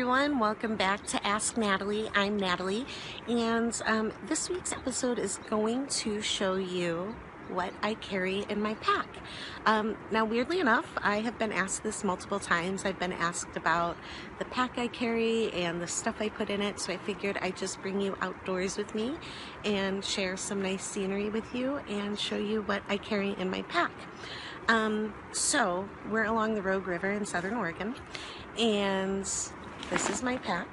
everyone, welcome back to Ask Natalie. I'm Natalie, and this week's episode is going to show you what I carry in my pack. Now, weirdly enough, I have been asked this multiple times. I've been asked about the pack I carry and the stuff I put in it, so I figured I'd just bring you outdoors with me and share some nice scenery with you and show you what I carry in my pack. So we're along the Rogue River in Southern Oregon, and this is my pack.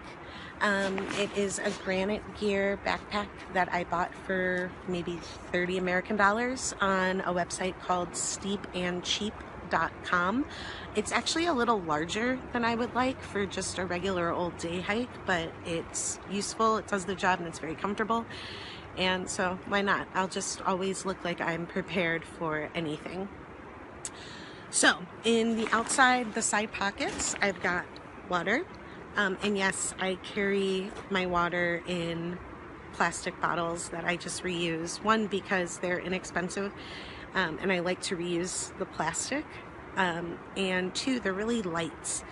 It is a Granite gear backpack that I bought for maybe 30 American dollars on a website called steepandcheap.com. It's actually a little larger than I would like for just a regular old day hike, but it's useful, it does the job, and it's very comfortable. And so why not? I'll just always look like I'm prepared for anything. So in the outside, the side pockets, I've got water. And yes, I carry my water in plastic bottles that I just reuse. One, because they're inexpensive, and I like to reuse the plastic. And two, they're really light.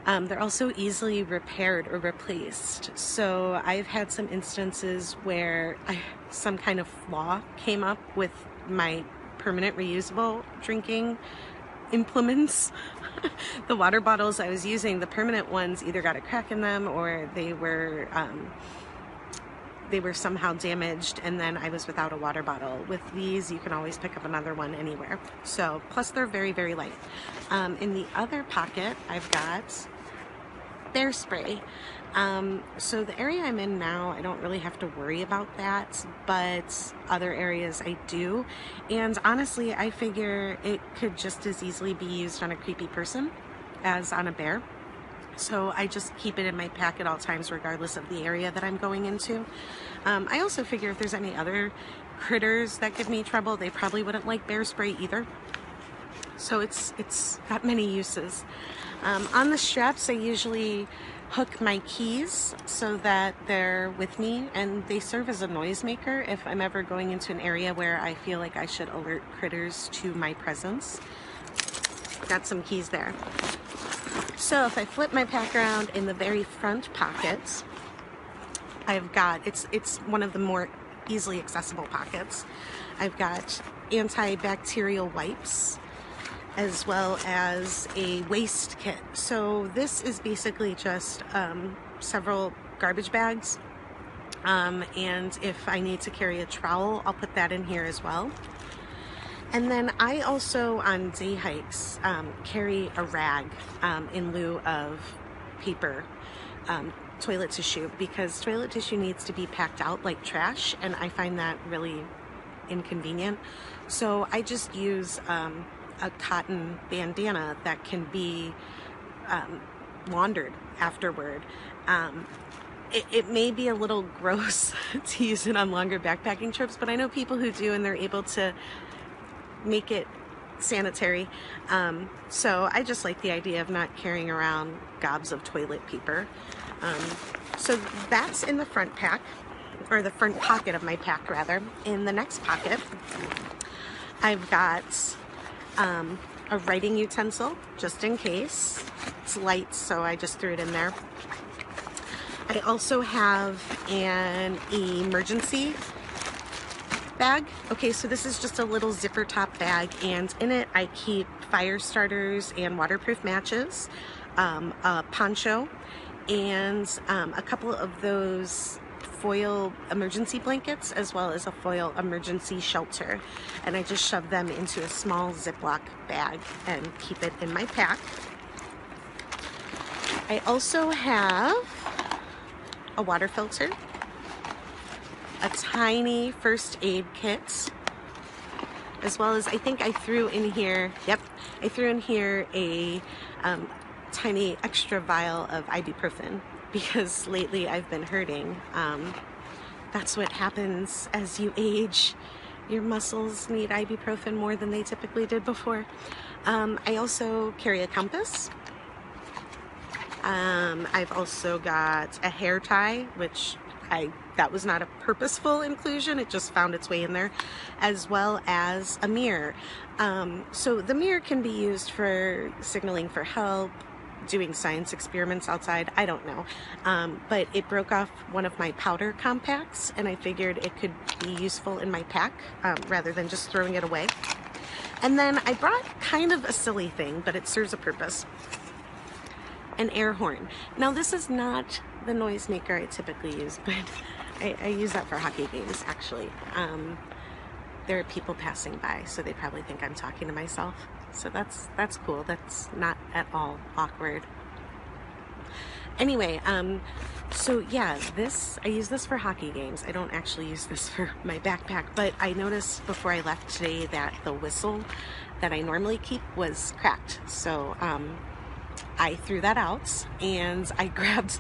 They're also easily repaired or replaced. So I've had some instances where some kind of flaw came up with my permanent reusable drinking implements. The water bottles I was using, the permanent ones, either got a crack in them or they were somehow damaged, and then I was without a water bottle. With these, you can always pick up another one anywhere. So, plus they're very, very light. In the other pocket, I've got bear spray. So the area I'm in now, I don't really have to worry about that, but other areas I do. And honestly, I figure it could just as easily be used on a creepy person as on a bear. So I just keep it in my pack at all times, regardless of the area that I'm going into. I also figure if there's any other critters that give me trouble, they probably wouldn't like bear spray either. So it's got many uses. On the straps, I usually hook my keys so that they're with me, and they serve as a noisemaker if I'm ever going into an area where I feel like I should alert critters to my presence. Got some keys there. So if I flip my pack around, in the very front pockets, I've got, it's one of the more easily accessible pockets. I've got antibacterial wipes, as well as a waste kit. So this is basically just several garbage bags. And if I need to carry a trowel, I'll put that in here as well. And then I also, on day hikes, carry a rag in lieu of paper toilet tissue, because toilet tissue needs to be packed out like trash, and I find that really inconvenient. So I just use a cotton bandana that can be laundered afterward. It may be a little gross to use it on longer backpacking trips, but I know people who do, and they're able to make it sanitary. So I just like the idea of not carrying around gobs of toilet paper. So that's in the front pack, or the front pocket of my pack rather. In the next pocket, I've got a writing utensil, just in case. It's light, so I just threw it in there. I also have an emergency bag. Okay, so this is just a little zipper top bag, and in it I keep fire starters and waterproof matches, a poncho, and a couple of those foil emergency blankets, as well as a foil emergency shelter, and I just shove them into a small Ziploc bag and keep it in my pack. I also have a water filter, a tiny first aid kit, as well as I think I threw in here, I threw in here a tiny extra vial of ibuprofen, because lately I've been hurting. That's what happens as you age. Your muscles need ibuprofen more than they typically did before. I also carry a compass. I've also got a hair tie, which that was not a purposeful inclusion, it just found its way in there, as well as a mirror. So the mirror can be used for signaling for help, doing science experiments outside. I don't know. But it broke off one of my powder compacts, and I figured it could be useful in my pack rather than just throwing it away. And then I brought kind of a silly thing, but it serves a purpose. An air horn. Now this is not the noisemaker I typically use, but I use that for hockey games actually. There are people passing by, so they probably think I'm talking to myself. So that's cool. That's not at all awkward. Anyway, so yeah, I use this for hockey games. I don't actually use this for my backpack, but I noticed before I left today that the whistle that I normally keep was cracked. So I threw that out, and I grabbed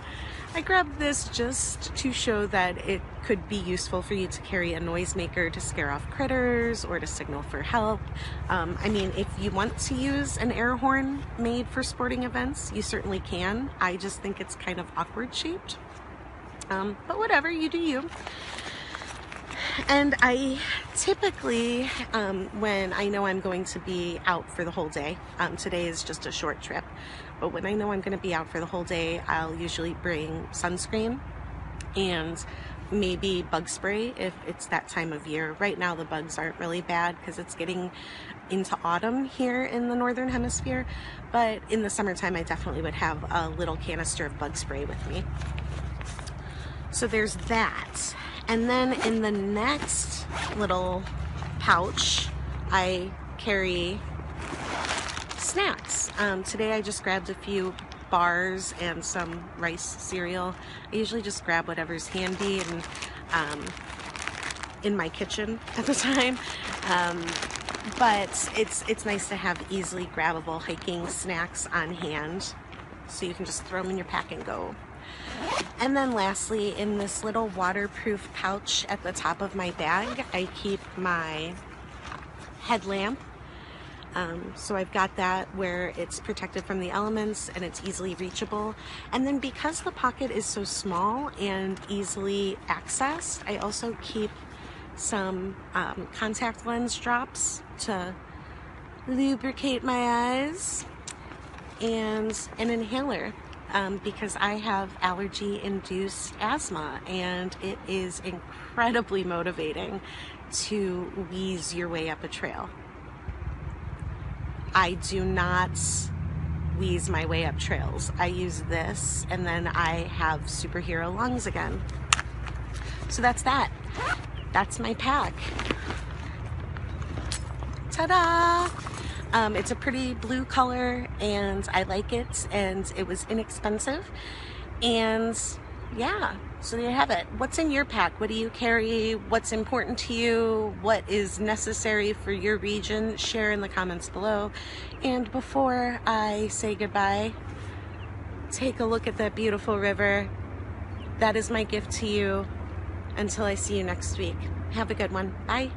this just to show that it could be useful for you to carry a noisemaker to scare off critters or to signal for help. I mean, if you want to use an air horn made for sporting events, you certainly can. I just think it's kind of awkward shaped. But whatever, you do you. And I typically, when I know I'm going to be out for the whole day, today is just a short trip, but when I know I'm going to be out for the whole day, I'll usually bring sunscreen and maybe bug spray if it's that time of year. Right now the bugs aren't really bad because it's getting into autumn here in the northern hemisphere, but in the summertime I definitely would have a little canister of bug spray with me. So there's that. And then in the next little pouch, I carry snacks. Today I just grabbed a few bars and some rice cereal. I usually just grab whatever's handy and in my kitchen at the time. But it's nice to have easily grabbable hiking snacks on hand, so you can just throw them in your pack and go. And then lastly, in this little waterproof pouch at the top of my bag, I keep my headlamp. So I've got that where it's protected from the elements and it's easily reachable. And then because the pocket is so small and easily accessed, I also keep some contact lens drops to lubricate my eyes, and an inhaler. Because I have allergy-induced asthma, and it is incredibly motivating to wheeze your way up a trail. I do not wheeze my way up trails. I use this, and then I have superhero lungs again. So that's that. That's my pack. Ta-da! It's a pretty blue color, and I like it, and it was inexpensive. And yeah, so there you have it. What's in your pack? What do you carry? What's important to you? What is necessary for your region? Share in the comments below. And before I say goodbye, take a look at that beautiful river. That is my gift to you until I see you next week. Have a good one. Bye.